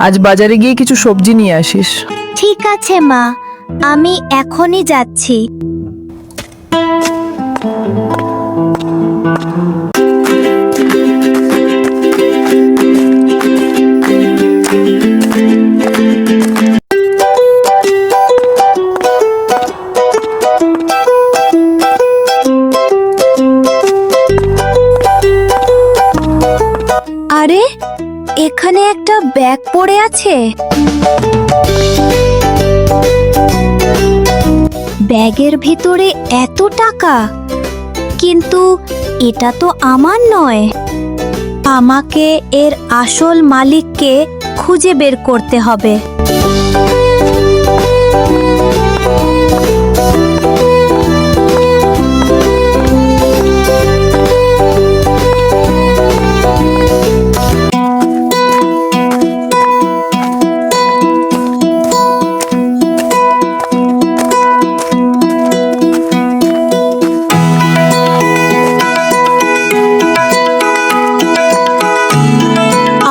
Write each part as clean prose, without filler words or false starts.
আজ বাজারে গিয়ে কিছু সবজি নিয়ে আসিস। ঠিক আছে মা, আমি এখনই যাচ্ছি। আরে, এখানে একটা ব্যাগ পড়ে আছে। ব্যাগের ভিতরে এত টাকা, কিন্তু এটা তো আমার নয়। আমাকে এর আসল মালিককে খুঁজে বের করতে হবে।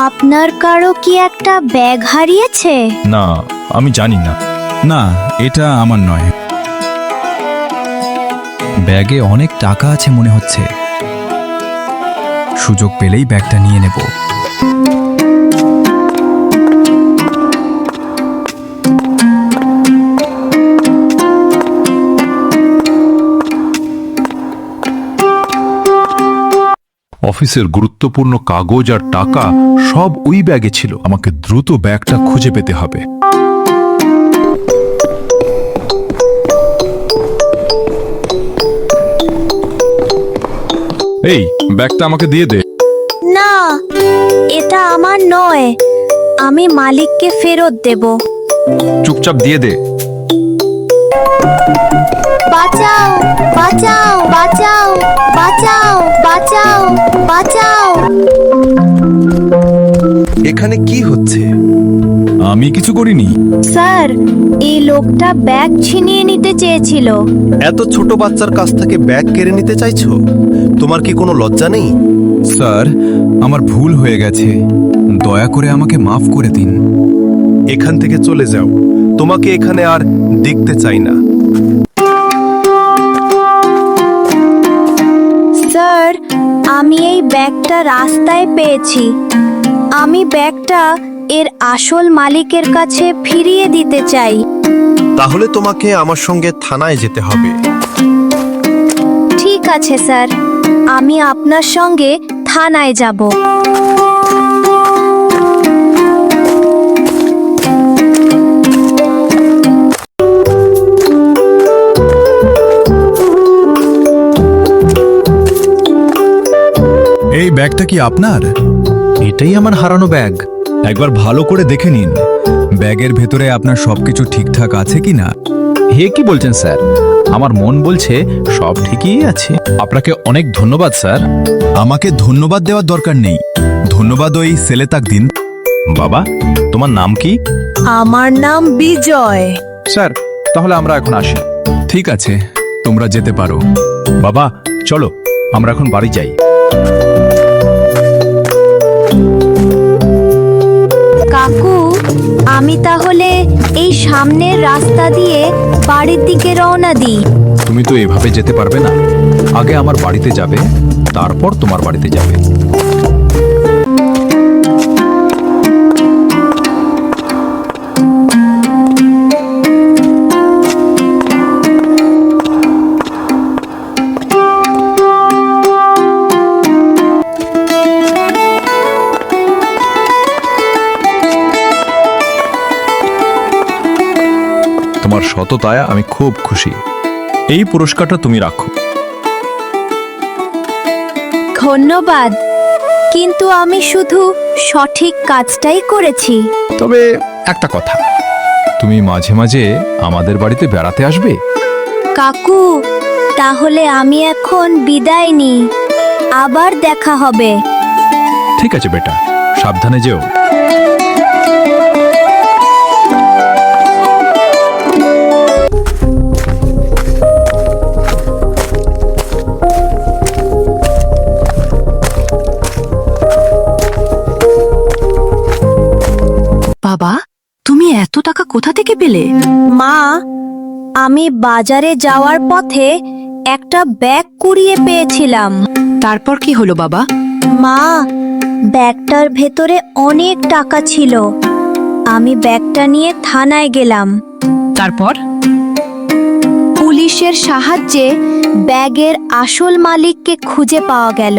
আপনার কারো কি একটা ব্যাগ হারিয়েছে? না, আমি জানি না। না, এটা আমার নয়। ব্যাগে অনেক টাকা আছে মনে হচ্ছে। সুযোগ পেলেই ব্যাগটা নিয়ে নেব। অফিসের গুরুত্বপূর্ণ কাগজ আর টাকা সব ওই ব্যাগে ছিল। আমাকে দ্রুত ব্যাগটা খুঁজে পেতে হবে। এই ব্যাগটা আমাকে দিয়ে দে। না, এটা আমার নয়। আমি মালিককে ফেরত দেব। চুপচাপ দিয়ে দে। বাঁচাও, বাঁচাও, বাঁচাও, বাঁচাও, বাঁচাও, বাঁচাও। এখানে কি হচ্ছে? আমি কিছু করিনি। স্যার, এই লোকটা ব্যাগ ছিনিয়ে নিতে চেয়েছিল। এত ছোট বাচ্চার কাছ থেকে ব্যাগ কেড়ে নিতে চাইছো? তোমার কি কোনো লজ্জা নেই? স্যার, আমার ভুল হয়ে গেছে। দয়া করে আমাকে মাফ করে দিন। এখান থেকে চলে যাও। তোমাকে এখানে আর দেখতে চাই না। স্যার, আমি এই ব্যাগটা রাস্তায় পেয়েছি। আমি ব্যাগটা এর আসল মালিকের কাছে ফিরিয়ে দিতে চাই। তাহলে তোমাকে আমার সঙ্গে থানায় যেতে হবে। ঠিক আছে স্যার, আমি আপনার সঙ্গে থানায় যাব। এই ব্যাগটা কি আপনার? এটাই আমার হারানো ব্যাগ। একবার ভালো করে দেখে নিন ব্যাগের ভেতরে আপনার সবকিছু ঠিকঠাক আছে কিনা। হে, কি বলছেন স্যার? আমার মন বলছে সব ঠিকই আছে। আপনাকে অনেক ধন্যবাদ স্যার। আমাকে ধন্যবাদ দেওয়ার দরকার নেই। ধন্যবাদ ওই ছেলে তাক দিন। বাবা, তোমার নাম কি? আমার নাম বিজয়। স্যার, তাহলে আমরা এখন আসি। ঠিক আছে, তোমরা যেতে পারো। বাবা, চলো আমরা এখন বাড়ি যাই। কাকু, আমি তাহলে এই সামনের রাস্তা দিয়ে বাড়ির দিকে রওনা দিই। তুমি তো এভাবে যেতে পারবে না। আগে আমার বাড়িতে যাবে, তারপর তোমার বাড়িতে যাবে। তোমার সততায় আমি খুব খুশি। এই পুরস্কারটা তুমি রাখো। ধন্যবাদ, কিন্তু আমি শুধু সঠিক কাজটাই করেছি। তবে একটা কথা, তুমি মাঝে মাঝে আমাদের বাড়িতে বেড়াতে আসবে। কাকু, তাহলে আমি এখন বিদায় নিই। আবার দেখা হবে। ঠিক আছে বেটা, সাবধানে যেও। কোথা থেকে পেলে? মা, আমি বাজারে যাওয়ার পথে একটা ব্যাগ কুড়িয়ে পেয়েছিলাম। তারপর কি হলো বাবা? মা, ব্যাগটার ভেতরে অনেক টাকা ছিল। আমি ব্যাগটা নিয়ে থানায় গেলাম। তারপর? পুলিশের সাহায্যে ব্যাগের আসল মালিককে খুঁজে পাওয়া গেল,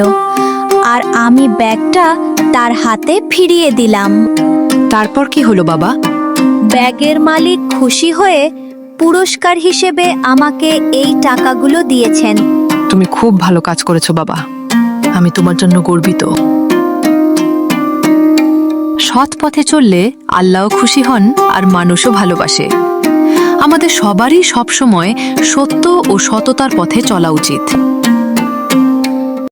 আর আমি ব্যাগটা তার হাতে ফিরিয়ে দিলাম। তারপর কি হলো বাবা? ব্যাগের মালিক খুশি হয়ে পুরস্কার হিসেবে আমাকে এই টাকাগুলো দিয়েছেন। তুমি খুব ভালো কাজ করেছো বাবা, আমি তোমার জন্য গর্বিত। সৎ পথে চললে আল্লাহও খুশি হন আর মানুষও ভালোবাসে। আমাদের সবারই সবসময় সত্য ও সততার পথে চলা উচিত।